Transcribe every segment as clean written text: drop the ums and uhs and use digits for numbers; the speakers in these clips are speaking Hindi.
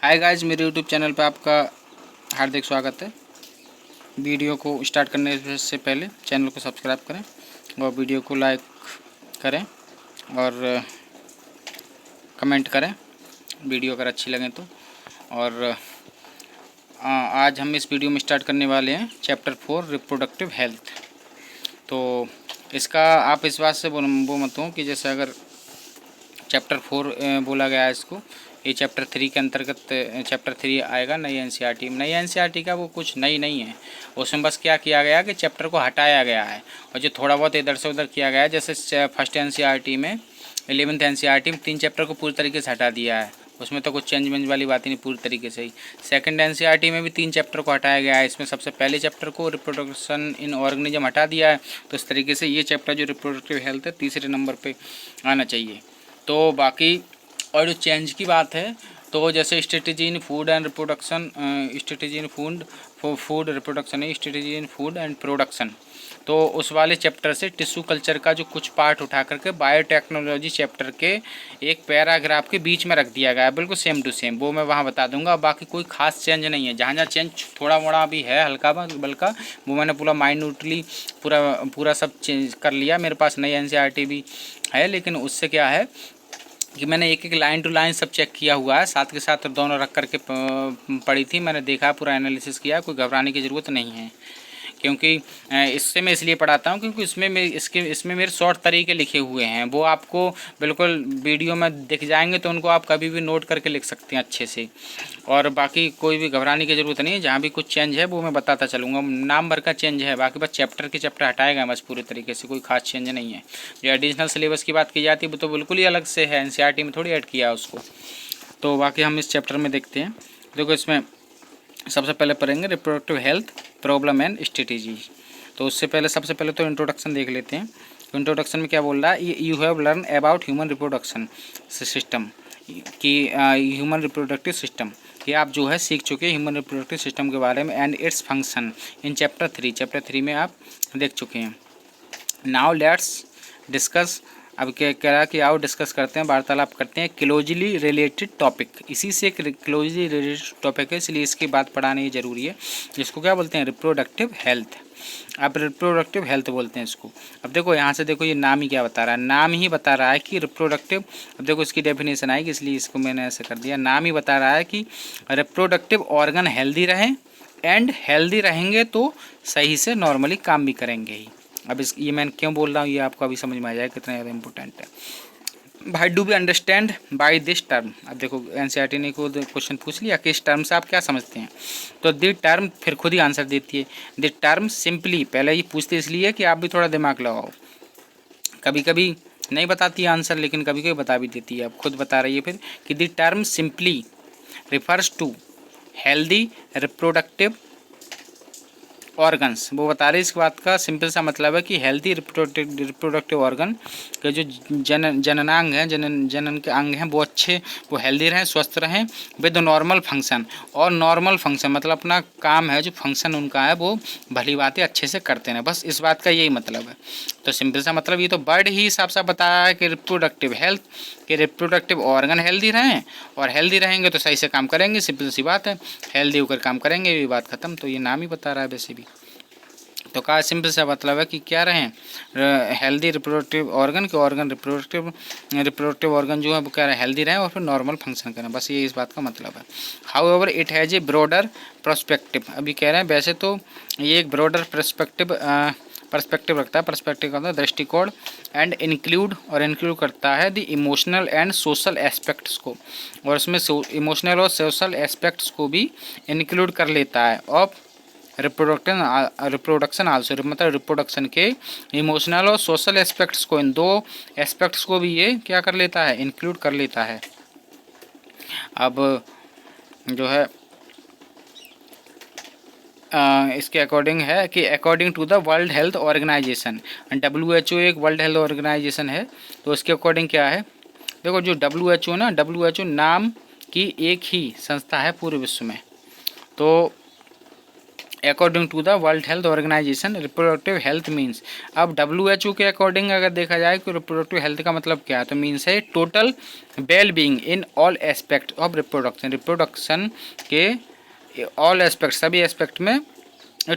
हाय गाइस, मेरे यूट्यूब चैनल पे आपका हार्दिक स्वागत है। वीडियो को स्टार्ट करने से पहले चैनल को सब्सक्राइब करें और वीडियो को लाइक करें और कमेंट करें वीडियो अगर अच्छी लगे तो। और आज हम इस वीडियो में स्टार्ट करने वाले हैं चैप्टर 4 रिप्रोडक्टिव हेल्थ। तो इसका आप इस बात से वो मत हो कि जैसे अगर चैप्टर 4 बोला गया है इसको, ये चैप्टर 3 के अंतर्गत चैप्टर 3 आएगा नई एनसीईआरटी में। नई एनसीईआरटी का वो कुछ नई नहीं है, उसमें बस क्या किया गया कि चैप्टर को हटाया गया है और जो थोड़ा बहुत इधर से उधर किया गया है, जैसे फर्स्ट एनसीईआरटी में 11th एनसीईआरटी में 3 चैप्टर को पूरी तरीके से हटा दिया है, उसमें तो कुछ चेंज वेंज वाली बात ही नहीं, पूरी तरीके से ही। सेकंड एनसीईआरटी में भी 3 चैप्टर को हटाया गया है, इसमें सबसे पहले चैप्टर को रिप्रोडक्शन इन ऑर्गेनिज्म हटा दिया है। तो इस तरीके से ये चैप्टर जो रिप्रोडक्टिव हेल्थ है तीसरे नंबर पर आना चाहिए। तो बाकी और जो चेंज की बात है तो जैसे strategy in food and reproduction, strategy in food reproduction है, strategy in food and production, तो उस वाले चैप्टर से टिश्यू कल्चर का जो कुछ पार्ट उठा करके बायोटेक्नोलॉजी चैप्टर के एक पैराग्राफ के बीच में रख दिया गया है, बिल्कुल सेम टू सेम। वो मैं वहाँ बता दूंगा, बाकी कोई खास चेंज नहीं है। जहाँ जहाँ चेंज थोड़ा मोड़ा भी है हल्का बल्कि वो मैंने पूरा माइन्यूटली पूरा सब चेंज कर लिया। मेरे पास नई एनसीईआरटी भी है, लेकिन उससे क्या है कि मैंने एक एक लाइन टू लाइन सब चेक किया हुआ है, साथ के साथ दोनों रख करके पढ़ी थी, मैंने देखा, पूरा एनालिसिस किया। कोई घबराने की ज़रूरत नहीं है, क्योंकि इससे मैं इसलिए पढ़ाता हूँ क्योंकि इसमें मेरे शॉर्ट तरीके लिखे हुए हैं, वो आपको बिल्कुल वीडियो में दिख जाएंगे, तो उनको आप कभी भी नोट करके लिख सकते हैं अच्छे से। और बाकी कोई भी घबराने की ज़रूरत नहीं है, जहाँ भी कुछ चेंज है वो मैं बताता चलूँगा। नाम भर का चेंज है, बाकी बस चैप्टर हटाएगा बस, पूरे तरीके से कोई खास चेंज नहीं है। जो एडिशनल सिलेबस की बात की जाती है वो तो बिल्कुल ही अलग से है, एनसीईआरटी में थोड़ी ऐड किया उसको। तो बाकी हम इस चैप्टर में देखते हैं। देखो, इसमें सबसे पहले पढ़ेंगे reproductive health problem and strategy. तो उससे पहले सबसे पहले तो इंट्रोडक्शन देख लेते हैं। तो इंट्रोडक्शन में क्या बोल रहा है, you have learn about human reproduction system, कि ह्यूमन रिप्रोडक्टिव सिस्टम, कि आप जो है सीख चुके हैं ह्यूमन रिप्रोडक्टिव सिस्टम के बारे में, and its function in chapter 3 में आप देख चुके हैं। नाउ लेट्स डिस्कस, अब क्या कह रहा है कि आओ डिस्कस करते हैं, वार्तालाप करते हैं क्लोजली रिलेटेड टॉपिक। इसी से एक क्लोजली रिलेटेड टॉपिक है, इसलिए इसकी बात पढ़ाना ही ज़रूरी है। जिसको क्या बोलते हैं, रिप्रोडक्टिव हेल्थ। अब रिप्रोडक्टिव हेल्थ बोलते हैं इसको। अब देखो यहाँ से देखो, ये नाम ही क्या बता रहा है, नाम ही बता रहा है कि रिप्रोडक्टिव। अब देखो इसकी डेफिनेशन आएगी, इसलिए इसको मैंने ऐसे कर दिया। नाम ही बता रहा है कि रिप्रोडक्टिव ऑर्गन हेल्दी रहें, एंड हेल्दी रहेंगे तो सही से नॉर्मली काम भी करेंगे ही। अब ये मैं क्यों बोल रहा हूँ ये आपको अभी समझ में आ जाएगा कितना ज़्यादा इंपॉर्टेंट है। भाई, do be understand by this term. अब देखो एनसीईआरटी ने खुद क्वेश्चन पूछ लिया कि इस टर्म से आप क्या समझते हैं, तो द टर्म फिर खुद ही आंसर देती है। द टर्म सिंपली, पहले ये पूछते इसलिए कि आप भी थोड़ा दिमाग लगाओ, कभी कभी नहीं बताती है आंसर, लेकिन कभी कभी बता भी देती है। अब खुद बता रही है फिर कि the term simply refers to healthy reproductive organs. वो बता रहे इस बात का सिंपल सा मतलब है कि हेल्दी रिप्रोडक्टिव ऑर्गन के जो जननांग हैं, जनन के अंग हैं, वो अच्छे, वो हेल्दी रहें, स्वस्थ रहें विद नॉर्मल फंक्शन। और नॉर्मल फंक्शन मतलब अपना काम है, जो फंक्शन उनका है वो भली बातें अच्छे से करते हैं, बस इस बात का यही मतलब है। तो सिंपल सा मतलब ये तो वर्ड ही साफ साफ बताया है कि रिप्रोडक्टिव हेल्थ के रिप्रोडक्टिव ऑर्गन हेल्दी रहें, और हेल्दी रहेंगे तो सही से काम करेंगे, सिंपल सी बात है, हेल्दी होकर काम करेंगे, ये बात खत्म। तो ये नाम ही बता रहा है वैसे भी। तो कहा सिंपल सा मतलब है कि क्या रहें, हेल्दी रिप्रोडक्टिव ऑर्गन के ऑर्गन रिप्रोडक्टिव ऑर्गन जो है वो क्या रहे, हेल्दी रहें और फिर नॉर्मल फंक्शन करें, बस ये इस बात का मतलब है। How ever it has a broader perspective. अभी कह रहे हैं वैसे तो ये एक ब्रॉडर पर्सपेक्टिव रखता है, पर्सपेक्टिव का मतलब दृष्टिकोण, एंड इंक्लूड करता है the emotional and social aspects को, और उसमें इमोशनल और सोशल एस्पेक्ट्स को भी इंक्लूड कर लेता है। ऑफ रिप्रोडक्शन आल्सो, मतलब रिप्रोडक्शन के इमोशनल और सोशल एस्पेक्ट्स को, इन दो एस्पेक्ट्स को भी ये क्या कर लेता है, इंक्लूड कर लेता है। अब जो है इसके अकॉर्डिंग है कि according to the World Health Organization, WHO एक वर्ल्ड हेल्थ ऑर्गेनाइजेशन है, तो उसके अकॉर्डिंग क्या है, देखो जो WHO ना, WHO नाम की एक ही संस्था है पूरे विश्व में। तो according to the World Health Organization reproductive health means, अब WHO के अकॉर्डिंग अगर देखा जाए कि रिप्रोडक्टिव हेल्थ का मतलब क्या है, तो मीन्स है total well being in all aspect of reproduction, reproduction के ऑल एस्पेक्ट, सभी एस्पेक्ट में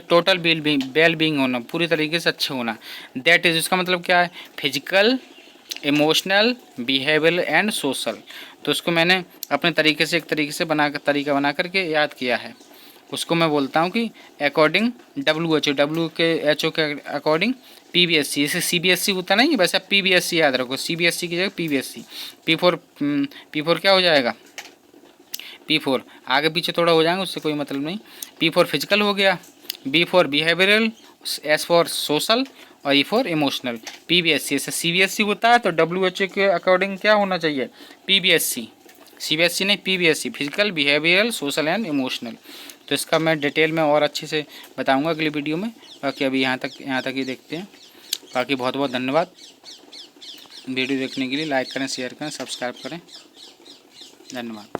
टोटल वेल बीइंग होना, पूरी तरीके से अच्छे होना। दैट इज, उसका मतलब क्या है, physical, emotional, behavioural and social. तो उसको मैंने अपने तरीके से, एक तरीके से तरीका बना करके याद किया है। उसको मैं बोलता हूँ कि अकॉर्डिंग WHO के अकॉर्डिंग PBSC, जैसे CBSC होता नहीं, वैसे PBSC याद रखो, CBSC की जगह PBSC। P4 क्या हो जाएगा, P4 आगे पीछे थोड़ा हो जाएंगे, उससे कोई मतलब नहीं। P4 फिजिकल हो गया, B for behavioural, S for social और E फॉर इमोशनल। PBSC से CBSC होता है तो WHO के अकॉर्डिंग क्या होना चाहिए, PBSC, CBSC नहीं PBSC, physical, behavioural, social and emotional. तो इसका मैं डिटेल में और अच्छे से बताऊंगा अगली वीडियो में। बाकी अभी यहाँ तक ही देखते हैं। बाकी बहुत बहुत धन्यवाद वीडियो देखने के लिए। लाइक करें, शेयर करें, सब्सक्राइब करें। धन्यवाद।